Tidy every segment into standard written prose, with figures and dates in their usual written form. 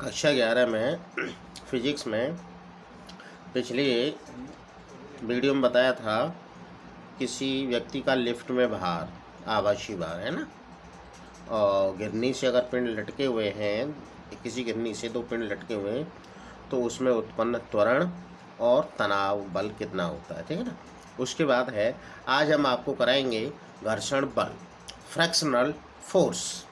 कक्षा 11 में फिजिक्स में पिछली वीडियो में बताया था किसी व्यक्ति का लिफ्ट में भार, आवासीय भार है ना, और गिरनी से अगर पिंड लटके हुए हैं, किसी गिरनी से दो पिंड लटके हुए हैं तो उसमें उत्पन्न त्वरण और तनाव बल कितना होता है, ठीक है ना। उसके बाद है आज हम आपको कराएंगे घर्षण बल, फ्रैक्शनल फोर्स।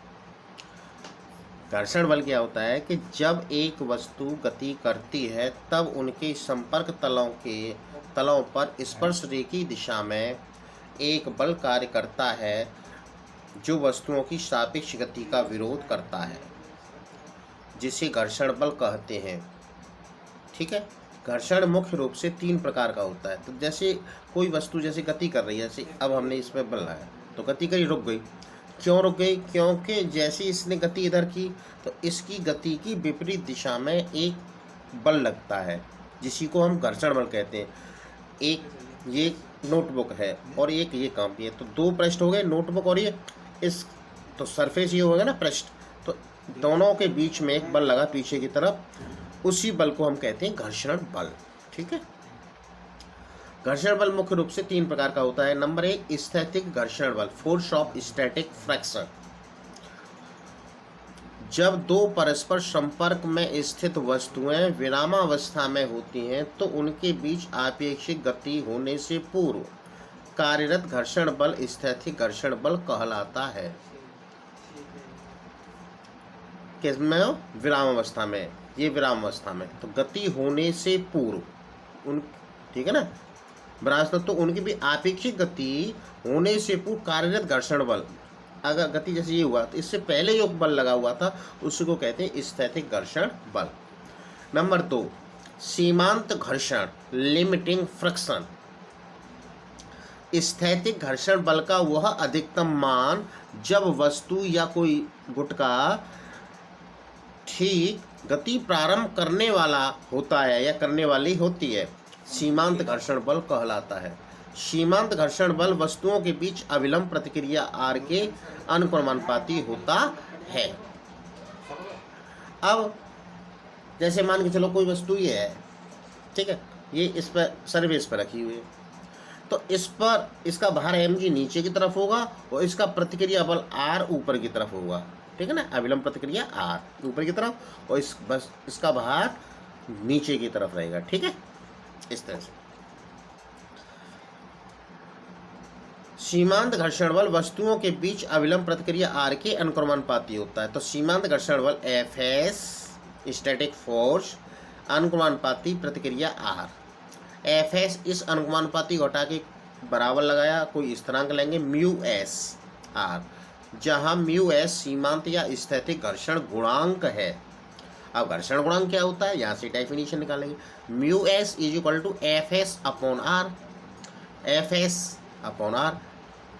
घर्षण बल क्या होता है कि जब एक वस्तु गति करती है तब उनके संपर्क तलों पर स्पर्श रेखी दिशा में एक बल कार्य करता है जो वस्तुओं की सापेक्ष गति का विरोध करता है, जिसे घर्षण बल कहते हैं। ठीक है। घर्षण मुख्य रूप से 3 प्रकार का होता है। तो जैसे कोई वस्तु जैसे गति कर रही है, जैसे अब हमने इसमें बल लगाया तो गति करी, रुक गई। क्यों रुक गई? क्योंकि जैसे इसने गति इधर की तो इसकी गति की विपरीत दिशा में एक बल लगता है, जिसी को हम घर्षण बल कहते हैं। एक ये नोटबुक है और एक ये कॉपी है, तो 2 पृष्ठ हो गए, नोटबुक और ये इस, तो सरफेस ये होगा ना पृष्ठ, तो दोनों के बीच में एक बल लगा पीछे की तरफ, उसी बल को हम कहते हैं घर्षण बल। ठीक है। घर्षण बल मुख्य रूप से 3 प्रकार का होता है। नंबर 1 स्थैतिक घर्षण बल, फोर्स ऑफ स्टैटिक फ्रैक्शन। जब 2 परस्पर संपर्क में स्थित वस्तुएं विरामावस्था में होती हैं तो उनके बीच आपेक्षिक गति होने से पूर्व कार्यरत घर्षण बल स्थैतिक घर्षण बल कहलाता है। किसमें? विरामावस्था में। ये विरामावस्था में, तो गति होने से पूर्व उन, ठीक है ना, विरामावस्था, तो उनकी भी आपेक्षिक गति होने से पूर्व कार्यरत घर्षण बल, अगर गति जैसे ये हुआ तो इससे पहले जो बल लगा हुआ था उसको कहते हैं स्थैतिक घर्षण बल। नंबर 2 सीमांत घर्षण, लिमिटिंग फ्रिक्शन। स्थैतिक घर्षण बल का वह अधिकतम मान जब वस्तु या कोई गुटका ठीक गति प्रारंभ करने वाला होता है या करने वाली होती है, सीमांत घर्षण बल कहलाता है। सीमांत घर्षण बल वस्तुओं के बीच अविलंब प्रतिक्रिया आर के अनुक्रमानुपाती होता है। अब जैसे मान के चलो कोई वस्तु ये है, ठीक है, ये इस पर सरफेस पर रखी हुई है, तो इस पर इसका भार mg नीचे की तरफ होगा और इसका प्रतिक्रिया बल r ऊपर की तरफ होगा, ठीक है ना, अविलंब प्रतिक्रिया r ऊपर की तरफ और इसका भार नीचे की तरफ रहेगा। ठीक है, इस तरह से। सीमांत घर्षण बल वस्तुओं के बीच अविलंब प्रतिक्रिया आर के अनुक्रमानुपाती होता है। तो सीमांत घर्षण बल Fs स्टैटिक फोर्स, अनुक्रमानुपाती प्रतिक्रिया R। Fs इस अनुक्रमानुपाती घटा के बराबर लगाया, कोई स्थिरांक लेंगे μs R, जहां μs सीमांत या स्थैतिक घर्षण गुणांक है। अब घर्षण गुणांक क्या होता है, यहाँ से डेफिनेशन निकालेंगे। μs = Fs upon R, Fs upon R।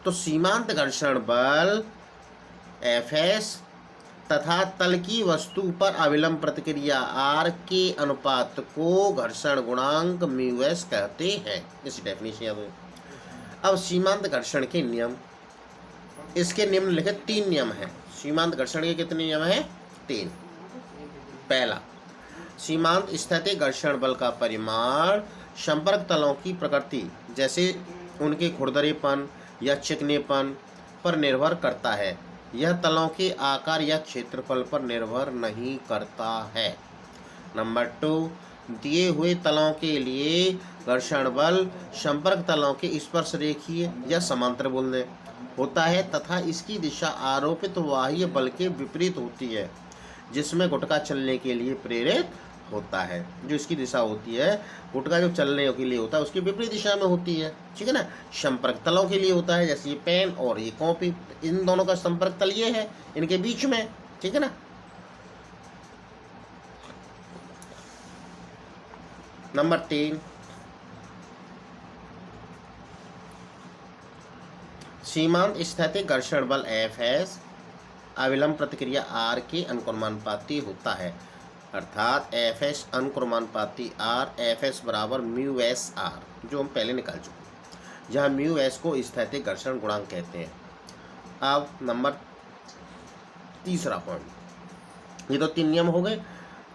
तो सीमांत घर्षण बल Fs तथा तल की वस्तु पर अविलंब प्रतिक्रिया R के अनुपात को घर्षण गुणांक μs कहते हैं। इस डेफिनेशन याद हो। अब सीमांत घर्षण के नियम, इसके निम्नलिखित 3 नियम हैं। सीमांत घर्षण के कितने नियम हैं? 3। पहला, सीमांत स्थैतिक घर्षण बल का परिमाण संपर्क तलों की प्रकृति, जैसे उनके खुरदरेपन या चिकनेपन पर निर्भर करता है। यह तलों के आकार या क्षेत्रफल पर निर्भर नहीं करता है। नंबर 2, दिए हुए तलों के लिए घर्षण बल संपर्क तलों के स्पर्श रेखीय या समांतर बोलने होता है तथा इसकी दिशा आरोपित बाह्य बल के विपरीत होती है, जिसमें गुटका चलने के लिए प्रेरित होता है। जो इसकी दिशा होती है, गुटका जो चलने के लिए होता है उसकी विपरीत दिशा में होती है, ठीक है ना। संपर्क तलों के लिए होता है, जैसे ये पेन और ये कॉपी, इन दोनों का संपर्क तल ये है, इनके बीच में, ठीक है ना। नंबर 3, सीमांत स्थैतिक घर्षण बल Fs अविलंब प्रतिक्रिया R के अनुक्रमानुपाती होता है, अर्थात Fs अनुक्रमानुपाती R, Fs बराबर μs R, जो हम पहले निकाल चुके, जहाँ μs को स्थैतिक घर्षण गुणांक कहते हैं। अब नंबर तीसरा पॉइंट, ये तो 3 नियम हो गए।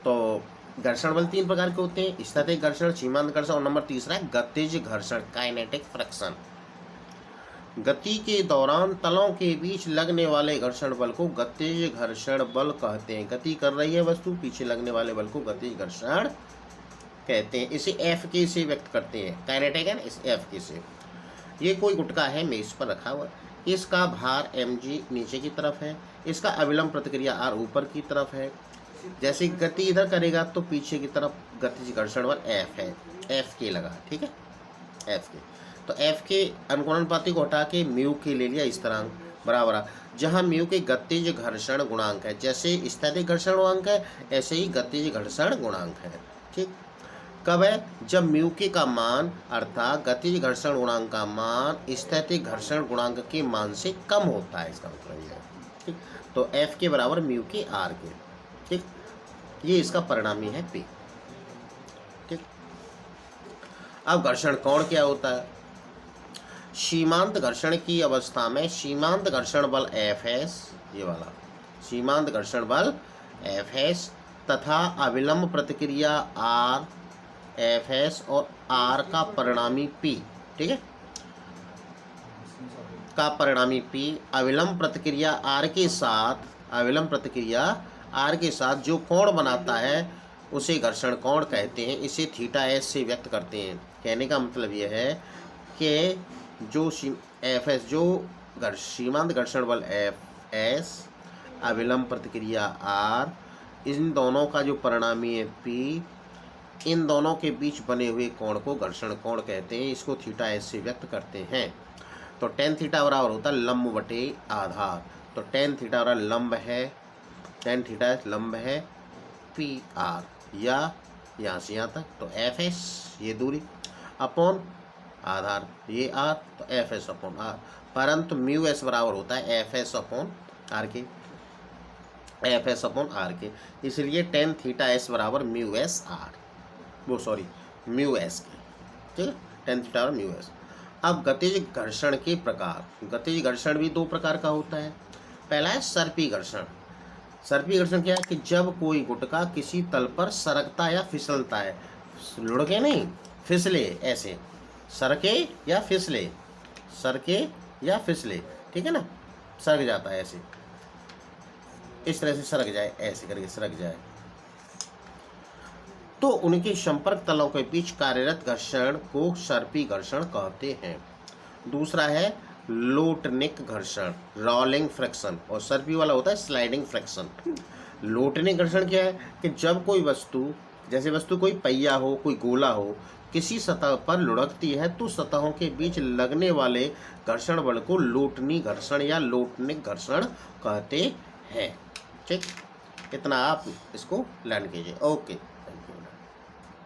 तो घर्षण बल 3 प्रकार के होते हैं, स्थैतिक घर्षण, सीमांत घर्षण और नंबर तीसरा है गतिज घर्षण, काइनेटिक फ्रिक्शन। गति के दौरान तलों के बीच लगने वाले घर्षण बल को गतिज घर्षण बल कहते हैं। गति कर रही है वस्तु, पीछे लगने वाले बल को गतिज घर्षण कहते हैं। इसे एफ के से व्यक्त करते हैं, काइनेटिक है ना, इस एफ के से। ये कोई गुटका है मेज पर रखा हुआ, इसका भार mg नीचे की तरफ है, इसका अविलंब प्रतिक्रिया r ऊपर की तरफ है। जैसे गति इधर करेगा तो पीछे की तरफ गतिज घर्षण बल F है, F के लगा, ठीक है, F के। तो F के अनुकोणानुपाती को हटा के म्यू के ले लिया इस तरह बराबर, जहाँ म्यू के गतिज घर्षण गुणांक है, जैसे स्थैतिक घर्षण गुणांक है ऐसे ही गतिज घर्षण गुणांक है, ठीक। कब है? जब म्यू के का मान अर्थात गतिज घर्षण गुणांक का मान स्थैतिक घर्षण गुणांक के मान से कम होता है, इसका मतलब ये है, ठीक। तो F के बराबर म्यू के R के, ठीक। ये इसका परिणामी है P, ठीक। अब घर्षण कोण क्या होता है? सीमांत घर्षण की अवस्था में सीमांत घर्षण बल Fs, ये वाला सीमांत घर्षण बल Fs तथा अविलंब प्रतिक्रिया R Fs और R का परिणामी P, ठीक है, का परिणामी P अविलंब प्रतिक्रिया R के साथ, अविलंब प्रतिक्रिया R के साथ जो कोण बनाता है उसे घर्षण कोण कहते हैं। इसे थीटा s से व्यक्त करते हैं। कहने का मतलब यह है कि जो Fs, जो सीमांत घर्षण बल Fs, अविलंब प्रतिक्रिया R, इन दोनों का जो परिणामी है P, इन दोनों के बीच बने हुए कोण को घर्षण कोण कहते हैं। इसको थीटा s से व्यक्त करते हैं। तो टेन थीटा बराबर होता है लंब बटे आधार। तो टेन थीटा बराबर लंब है, टेन थीटा लंब है पी आर, या यहाँ से यहाँ तक, तो एफ एस ये दूरी अपॉन आधार ये आर, तो एफ एस अपॉन आर। परंतु म्यू एस बराबर होता है एफ एस अपॉन आर के, एफ एस अपॉन आर के। इसलिए टेन थीटा एस बराबर म्यू एस आर, वो सॉरी म्यू एस के, ठीक है, टेन थीटा और म्यू एस। अब गतिज घर्षण के प्रकार, गतिज घर्षण भी दो प्रकार का होता है। पहला है सर्पी घर्षण। सर्पी घर्षण क्या है कि जब कोई गुटका किसी तल पर सरकता या फिसलता है, लुढ़के नहीं, फिसले, ऐसे सरके या फिसले, सरके या फिसले, ठीक है ना, सरक जाता है ऐसे, इस तरह से सरक जाए, ऐसे करके सरक जाए, तो उनके संपर्क तलों के बीच कार्यरत घर्षण को सर्पी घर्षण कहते हैं। दूसरा है लोटनिक घर्षण, रोलिंग फ्रिक्शन, और सर्पी वाला होता है स्लाइडिंग फ्रिक्शन। लोटनिक घर्षण क्या है कि जब कोई वस्तु, जैसे वस्तु कोई पहिया हो, कोई गोला हो, किसी सतह पर लुढ़कती है तो सतहों के बीच लगने वाले घर्षण बल को लोटनी घर्षण या लोटनिक घर्षण कहते हैं। ठीक, इतना आप इसको लर्न कीजिए। ओके।